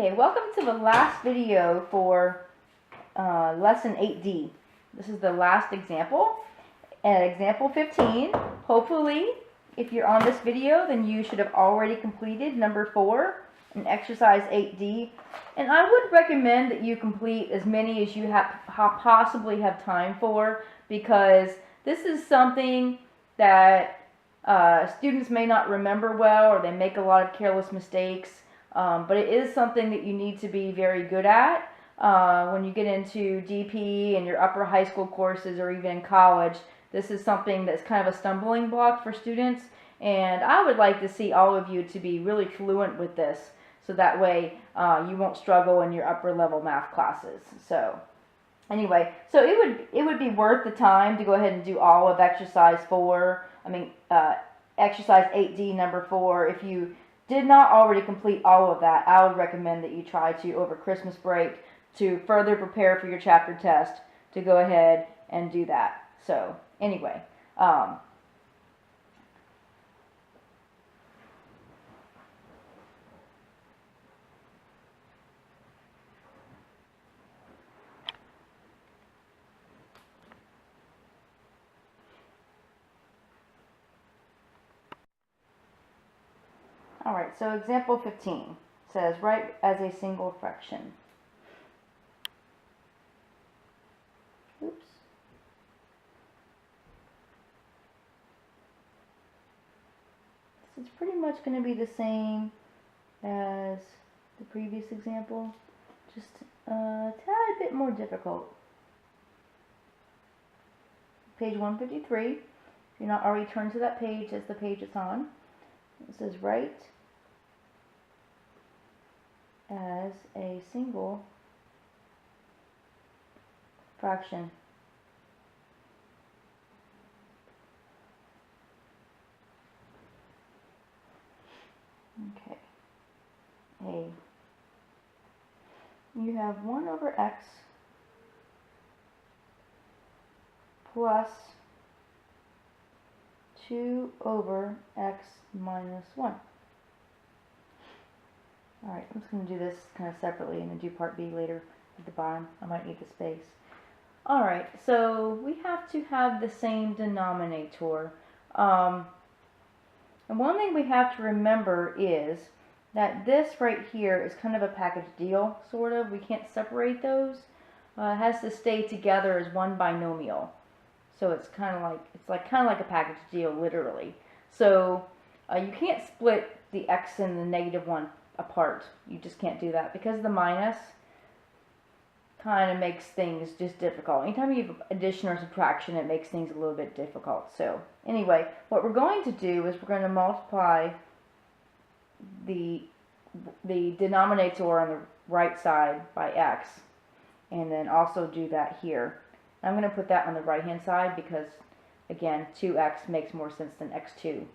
Okay, welcome to the last video for lesson 8D. This is the last example, and example 15. Hopefully, if you're on this video, then you should have already completed number 4 in exercise 8D. And I would recommend that you complete as many as you possibly have time for, because this is something that students may not remember well, or they make a lot of careless mistakes. But it is something that you need to be very good at when you get into DP and your upper high school courses, or even in college. This is something that's kind of a stumbling block for students, and I would like to see all of you to be really fluent with this, so that way you won't struggle in your upper level math classes. So anyway, so it would be worth the time to go ahead and do all of exercise 4. Exercise 8D number 4. If you did not already complete all of that, I would recommend that you try to, over Christmas break, to further prepare for your chapter test, to go ahead and do that. So anyway, alright, so example 15 says, write as a single fraction. Oops. This is pretty much going to be the same as the previous example, just a tad bit more difficult. Page 153. If you're not already turned to that page, that's the page it's on. It says write as a single fraction. Okay. You have 1 over x plus 2 over x minus 1. Alright, I'm just going to do this kind of separately and then do part B later at the bottom. I might need the space. Alright, so we have to have the same denominator. And one thing we have to remember is that this right here is kind of a package deal, sort of. We can't separate those. It has to stay together as one binomial. So it's kind of like a package deal, literally. So you can't split the x and the negative 1 apart. You just can't do that, because the minus kind of makes things just difficult. Anytime you have addition or subtraction, it makes things a little bit difficult. So anyway, what we're going to do is we're going to multiply the denominator on the right side by x, and then also do that here. I'm going to put that on the right hand side because, again, 2x makes more sense than x2.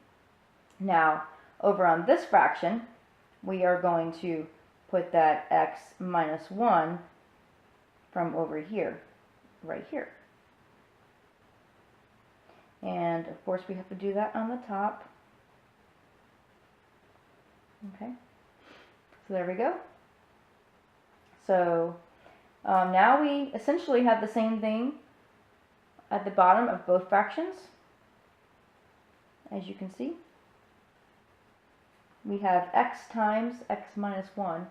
Now, over on this fraction, we are going to put that x minus 1 from over here, right here. And, of course, we have to do that on the top. Okay, so there we go. So now we essentially have the same thing at the bottom of both fractions. As you can see, we have x times x minus 1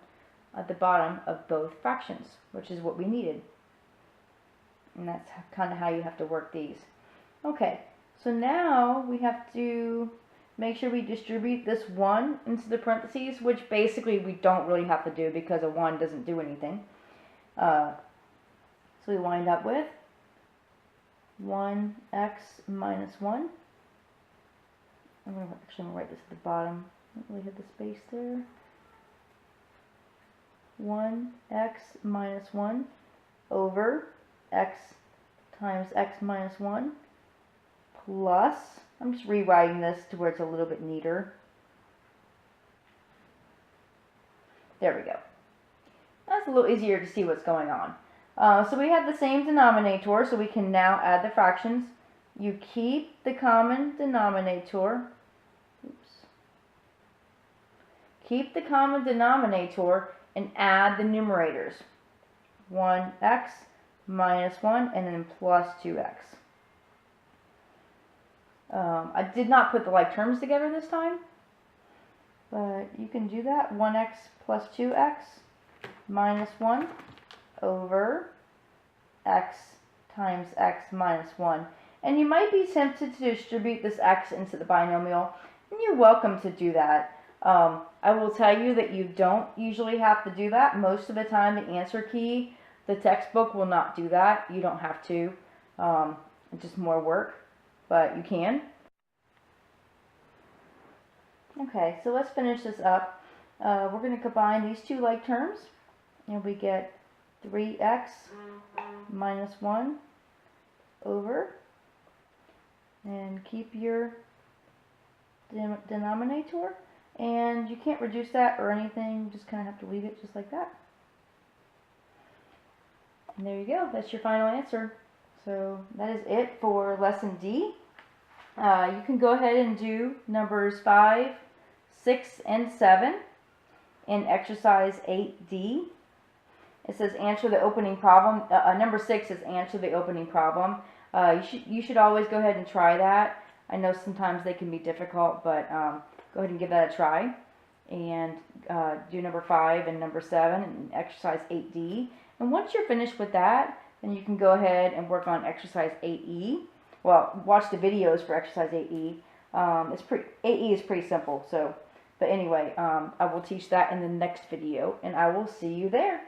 at the bottom of both fractions, which is what we needed. And that's kind of how you have to work these. Okay, so now we have to make sure we distribute this 1 into the parentheses, which basically we don't really have to do because a 1 doesn't do anything. So we wind up with 1x minus 1. I'm going to write this at the bottom. I don't really have the space there. 1x minus 1 over x times x minus 1 plus, I'm just rewriting this to where it's a little bit neater. There we go. That's a little easier to see what's going on. So we have the same denominator, so we can now add the fractions. You keep the common denominator. Oops. Keep the common denominator and add the numerators. 1x minus 1 and then plus 2x. I did not put the like terms together this time, but you can do that. 1x plus 2x minus 1 over x times x minus 1. And you might be tempted to distribute this x into the binomial, and you're welcome to do that. I will tell you that you don't usually have to do that. Most of the time, the answer key, the textbook will not do that. You don't have to. It's just more work, but you can. Okay, so let's finish this up. We're going to combine these two like terms, and we get 3x minus 1 over, and keep your denominator, and you can't reduce that or anything, you just kind of have to leave it just like that. And there you go, that's your final answer. So that is it for lesson D. You can go ahead and do numbers 5, 6, and 7 in exercise 8D. It says answer the opening problem. Number 6 is answer the opening problem. You should always go ahead and try that. I know sometimes they can be difficult, but go ahead and give that a try. And do number 5 and number 7 in exercise 8D. And once you're finished with that, then you can go ahead and work on exercise 8E. Well, watch the videos for exercise 8E. 8E is pretty simple. So, but anyway, I will teach that in the next video, and I will see you there.